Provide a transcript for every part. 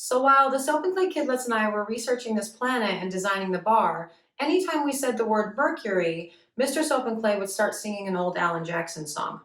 So while the Soap and Clay Kidlets and I were researching this planet and designing the bar, anytime we said the word Mercury, Mr. Soap and Clay would start singing an old Alan Jackson song.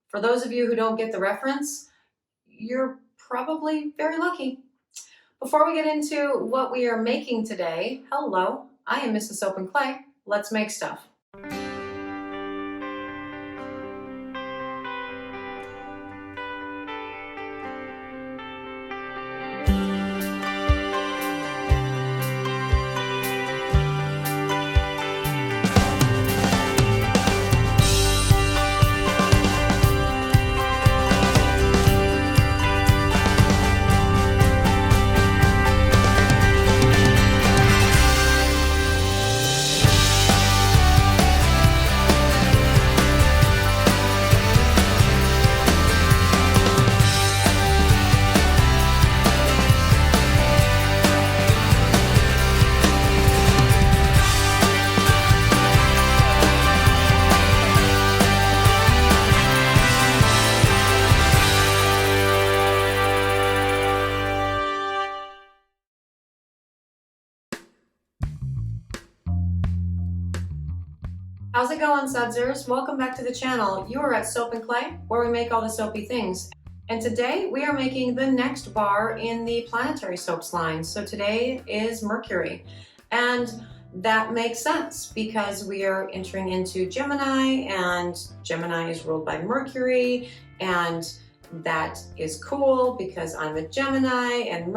For those of you who don't get the reference, you're probably very lucky. Before we get into what we are making today, hello, I am Mrs. Soap and Clay. Let's make stuff. How's it going, Sudsers? Welcome back to the channel. You are at Soap and Clay, where we make all the soapy things. And today we are making the next bar in the planetary soaps line. So today is Mercury. And that makes sense because we are entering into Gemini, and Gemini is ruled by Mercury, and that is cool because I'm a Gemini and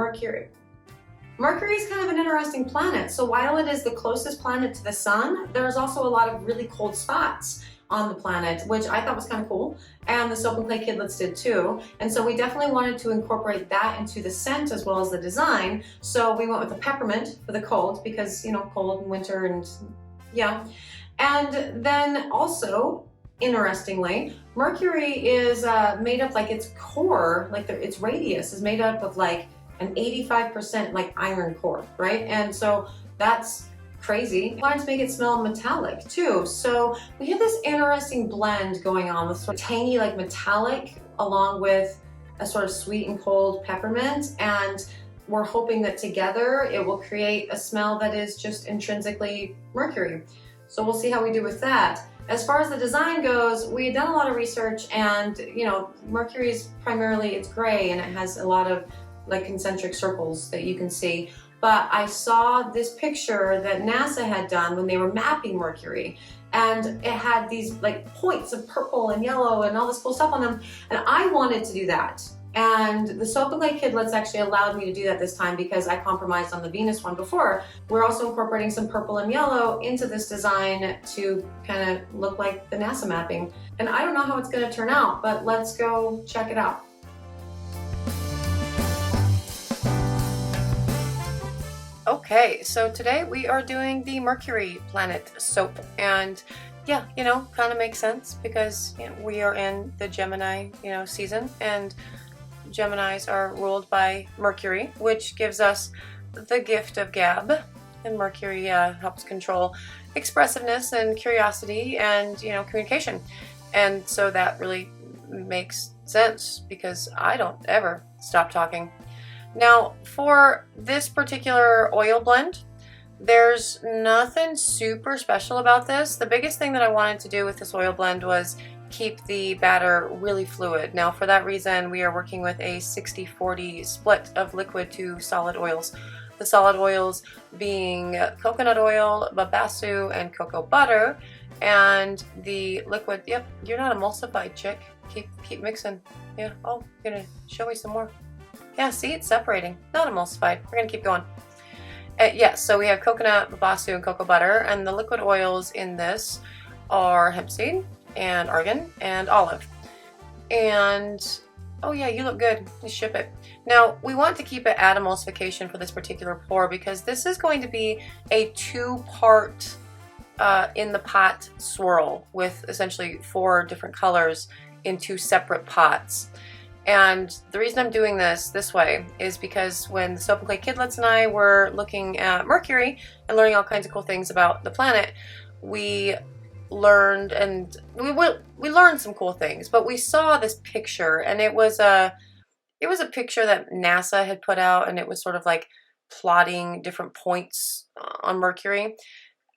Mercury is kind of an interesting planet. So while it is the closest planet to the sun, there's also a lot of really cold spots on the planet, which I thought was kind of cool. And the Soap and Clay Kidlets did too. And so we definitely wanted to incorporate that into the scent as well as the design. So we went with the peppermint for the cold because, you know, cold and winter and yeah. And then also, interestingly, Mercury is made up, like its core, like its radius is made up of like an 85% like iron core, right? And so that's crazy. I wanted to make it smell metallic too. So we have this interesting blend going on with sort of tangy, like metallic, along with a sort of sweet and cold peppermint. And we're hoping that together it will create a smell that is just intrinsically Mercury. So we'll see how we do with that. As far as the design goes, we had done a lot of research, and you know, Mercury is primarily, it's gray and it has a lot of like concentric circles that you can see. But I saw this picture that NASA had done when they were mapping Mercury, and it had these like points of purple and yellow and all this cool stuff on them, and I wanted to do that. And the Soap and Clay Kidlets actually allowed me to do that this time because I compromised on the Venus one before. We're also incorporating some purple and yellow into this design to kind of look like the NASA mapping. And I don't know how it's going to turn out, but let's go check it out. Okay, so today we are doing the Mercury Planet Soap, and yeah, you know, kind of makes sense because, you know, we are in the Gemini, you know, season, and Geminis are ruled by Mercury, which gives us the gift of gab, and Mercury helps control expressiveness and curiosity and, you know, communication, and so that really makes sense because I don't ever stop talking. Now, for this particular oil blend, there's nothing super special about this. The biggest thing that I wanted to do with this oil blend was keep the batter really fluid. Now, for that reason, we are working with a 60-40 split of liquid to solid oils. The solid oils being coconut oil, babassu, and cocoa butter, and the liquid, yep, you're not emulsified, chick. Keep mixing. Yeah, oh, you're gonna show me some more. Yeah, see, it's separating, not emulsified. We're gonna keep going. Yes, so we have coconut, babassu, and cocoa butter, and the liquid oils in this are hemp seed and argan and olive. And oh yeah, you look good. You ship it. Now, we want to keep it at emulsification for this particular pour because this is going to be a two-part in the pot swirl with essentially 4 different colors in 2 separate pots. And the reason I'm doing this way is because when the Soap and Clay Kidlets and I were looking at Mercury and learning all kinds of cool things about the planet, we learned, and we learned some cool things, but we saw this picture, and it was a It was a picture that NASA had put out, and it was sort of like plotting different points on Mercury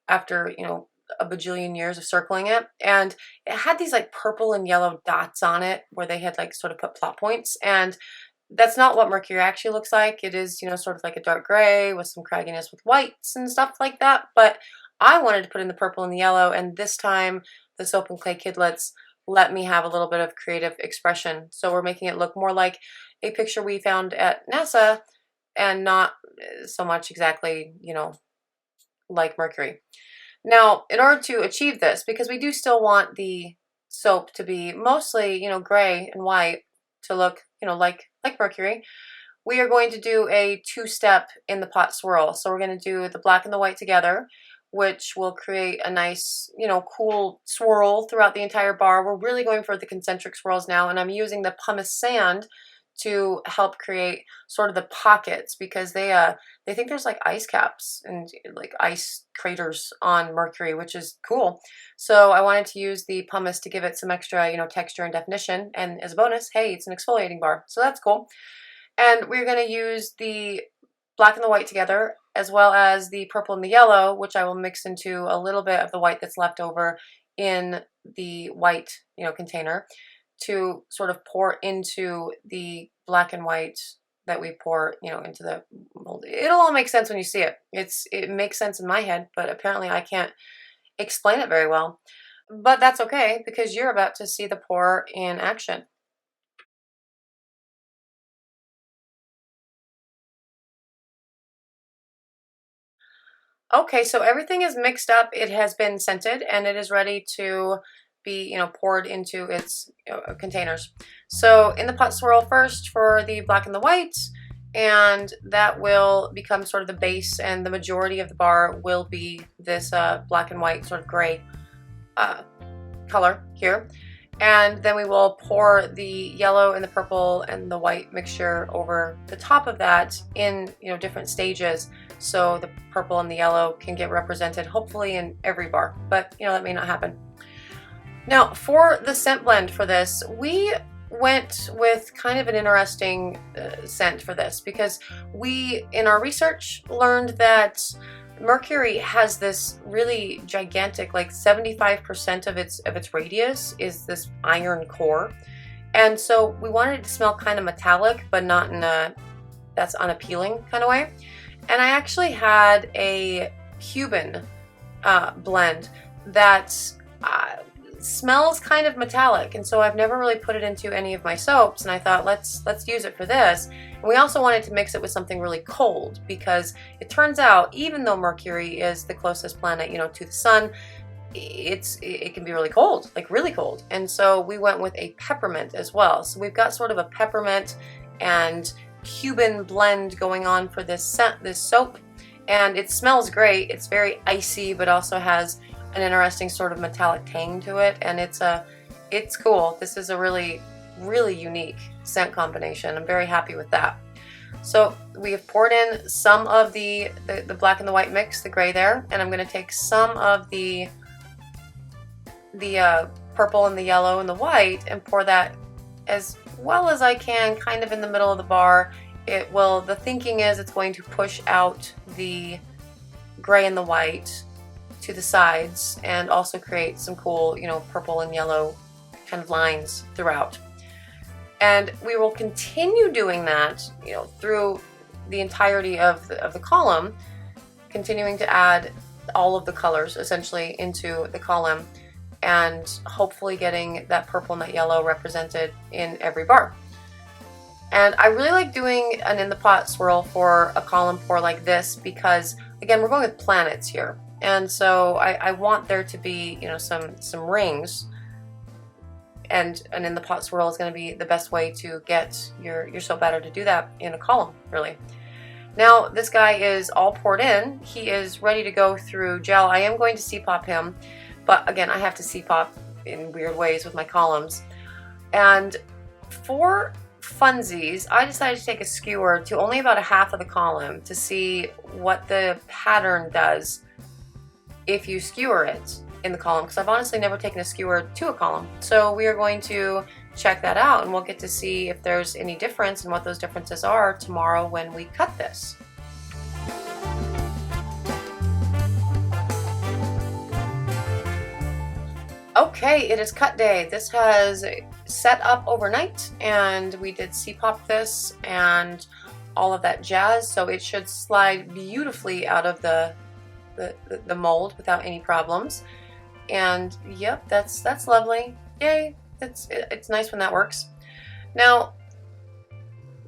after, you know, a bajillion years of circling it. And it had these like purple and yellow dots on it where they had like sort of put plot points. And that's not what Mercury actually looks like. It is, you know, sort of like a dark gray with some cragginess with whites and stuff like that. But I wanted to put in the purple and the yellow, and this time the Soap and Clay Kidlets let me have a little bit of creative expression. So we're making it look more like a picture we found at NASA and not so much exactly, you know, like Mercury. Now, in order to achieve this, because we do still want the soap to be mostly, you know, gray and white to look, you know, like Mercury, we are going to do a two-step in the pot swirl. So we're going to do the black and the white together, which will create a nice, you know, cool swirl throughout the entire bar. We're really going for the concentric swirls now, and I'm using the pumice sand to help create sort of the pockets, because they think there's like ice caps and like ice craters on Mercury, which is cool. So I wanted to use the pumice to give it some extra, you know, texture and definition. And as a bonus, hey, it's an exfoliating bar, so that's cool. And we're going to use the black and the white together, as well as the purple and the yellow, which I will mix into a little bit of the white that's left over in the white, you know, container, to sort of pour into the black and white that we pour, you know, into the mold. It'll all make sense when you see it. It makes sense in my head, but apparently I can't explain it very well. But that's okay, because you're about to see the pour in action. Okay, so everything is mixed up. It has been scented, and it is ready to be, you know, poured into its containers. So in the pot swirl first for the black and the white, and that will become sort of the base, and the majority of the bar will be this black and white sort of gray color here. And then we will pour the yellow and the purple and the white mixture over the top of that in, you know, different stages, so the purple and the yellow can get represented hopefully in every bar, but you know, that may not happen. Now for the scent blend for this, we went with kind of an interesting scent for this, because we, in our research, learned that Mercury has this really gigantic, like 75% of its radius is this iron core. And so we wanted it to smell kind of metallic, but not in a that's unappealing kind of way. And I actually had a Cuban blend that smells kind of metallic, and so I've never really put it into any of my soaps, and I thought let's use it for this. And we also wanted to mix it with something really cold, because it turns out even though Mercury is the closest planet, you know, to the sun, it can be really cold, like really cold. And so we went with a peppermint as well. So we've got sort of a peppermint and Cuban blend going on for this soap, and it smells great. It's very icy, but also has an interesting sort of metallic tang to it, and it's cool. This is a really unique scent combination. I'm very happy with that. So we have poured in some of the black and the white mix, the gray there, and I'm going to take some of the purple and the yellow and the white and pour that as well as I can kind of in the middle of the bar. The thinking is it's going to push out the gray and the white to the sides, and also create some cool, you know, purple and yellow kind of lines throughout. And we will continue doing that, you know, through the entirety of the column, continuing to add all of the colors essentially into the column, and hopefully getting that purple and that yellow represented in every bar. And I really like doing an in the pot swirl for a column pour like this, because again, we're going with planets here. And so I want there to be, you know, some rings, and an in the pot swirl is going to be the best way to get your soap batter to do that in a column, really. Now this guy is all poured in. He is ready to go through gel. I am going to C-pop him, but again, I have to C-pop in weird ways with my columns. And for funsies, I decided to take a skewer to only about a half of the column to see what the pattern does if you skewer it in the column, because I've honestly never taken a skewer to a column. So we are going to check that out, and we'll get to see if there's any difference and what those differences are tomorrow when we cut this. Okay, it is cut day. This has set up overnight, and we did C-pop this and all of that jazz, so it should slide beautifully out of the mold without any problems. And yep, that's lovely. Yay! It's nice when that works. Now,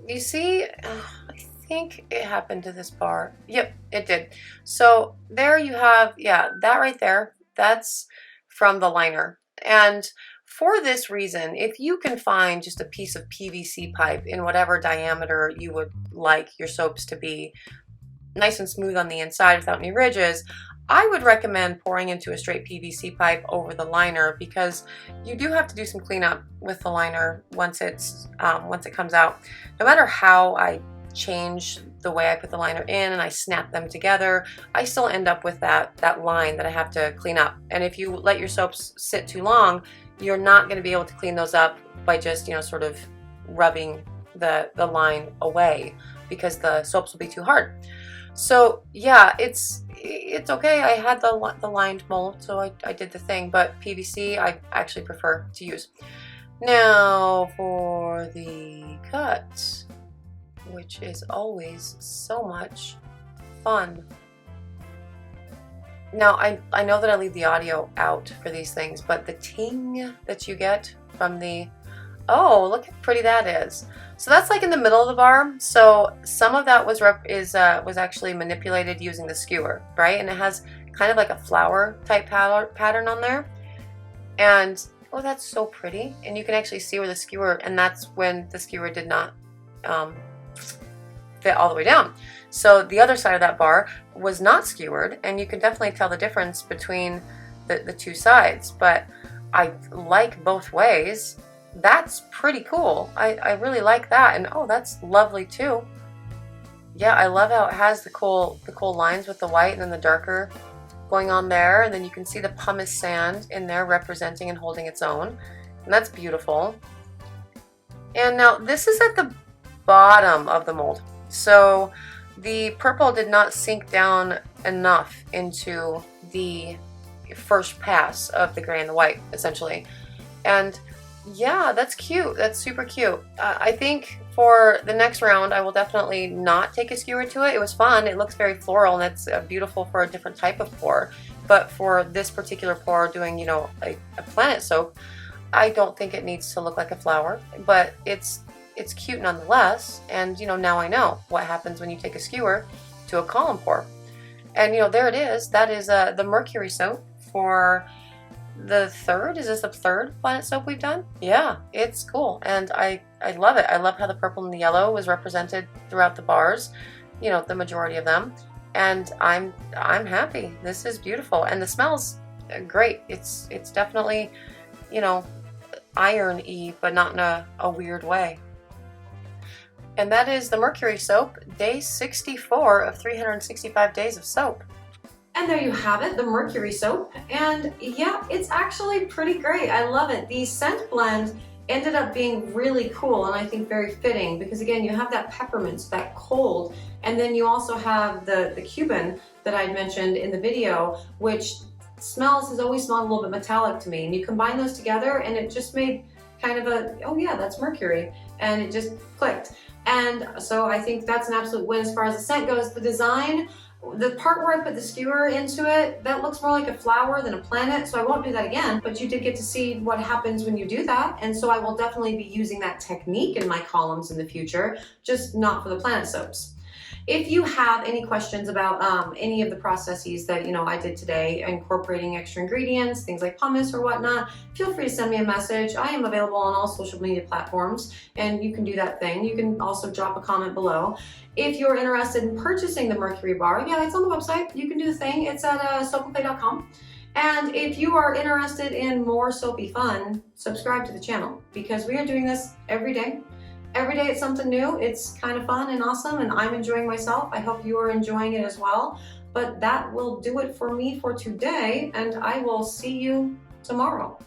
you see, I think it happened to this bar. Yep, it did. So there you have, yeah, that right there. That's from the liner. And for this reason, if you can find just a piece of PVC pipe in whatever diameter you would like your soaps to be, nice and smooth on the inside without any ridges, I would recommend pouring into a straight PVC pipe over the liner, because you do have to do some cleanup with the liner once it comes out. No matter how I change the way I put the liner in and I snap them together, I still end up with that line that I have to clean up. And if you let your soaps sit too long, you're not going to be able to clean those up by just, you know, sort of rubbing the line away, because the soaps will be too hard. So yeah, it's okay. I had the lined mold, so I did the thing, but PVC I actually prefer to use. Now for the cut, which is always so much fun. Now, I know that I leave the audio out for these things, but the ting that you get from the, oh, look how pretty that is. So that's like in the middle of the bar. So some of that was actually manipulated using the skewer, right? And it has kind of like a flower type pattern on there. And oh, that's so pretty. And you can actually see where the skewer, and that's when the skewer did not fit all the way down. So the other side of that bar was not skewered, and you can definitely tell the difference between the two sides, but I like both ways. That's pretty cool. I really like that, and oh, that's lovely too. Yeah, I love how it has the cool lines with the white and then the darker going on there, and then you can see the pumice sand in there representing and holding its own, and that's beautiful. And now this is at the bottom of the mold, so the purple did not sink down enough into the first pass of the gray and the white, essentially. And yeah, that's cute. That's super cute. I think for the next round, I will definitely not take a skewer to it. It was fun. It looks very floral, and it's beautiful for a different type of pour. But for this particular pour, doing, you know, a planet soap, I don't think it needs to look like a flower, but it's cute nonetheless. And, you know, now I know what happens when you take a skewer to a column pour. And, you know, there it is. That is the Mercury Soap for the third. Is this the third planet soap we've done? Yeah, it's cool. And I love it. I love how the purple and the yellow was represented throughout the bars, you know, the majority of them. And I'm happy. This is beautiful. And the smell's great. It's definitely, you know, iron-y, but not in a weird way. And that is the Mercury Soap, day 64 of 365 days of soap. And there you have it, the Mercury Soap. And yeah, it's actually pretty great. I love it. The scent blend ended up being really cool, and I think very fitting, because again, you have that peppermint, that cold, and then you also have the Cuban that I mentioned in the video, which has always smelled a little bit metallic to me. And you combine those together and it just made kind of a, oh yeah, that's Mercury. And it just clicked. And so I think that's an absolute win as far as the scent goes. The design, the part where I put the skewer into it, that looks more like a flower than a planet, so I won't do that again, but you did get to see what happens when you do that, and so I will definitely be using that technique in my columns in the future, just not for the planet soaps. If you have any questions about any of the processes that, you know, I did today, incorporating extra ingredients, things like pumice or whatnot, feel free to send me a message. I am available on all social media platforms, and you can do that thing. You can also drop a comment below. If you're interested in purchasing the Mercury bar, yeah, it's on the website. You can do the thing. It's at soapandclay.com. And if you are interested in more soapy fun, subscribe to the channel, because we are doing this every day. Every day it's something new. It's kind of fun and awesome, and I'm enjoying myself. I hope you are enjoying it as well. But that will do it for me for today, and I will see you tomorrow.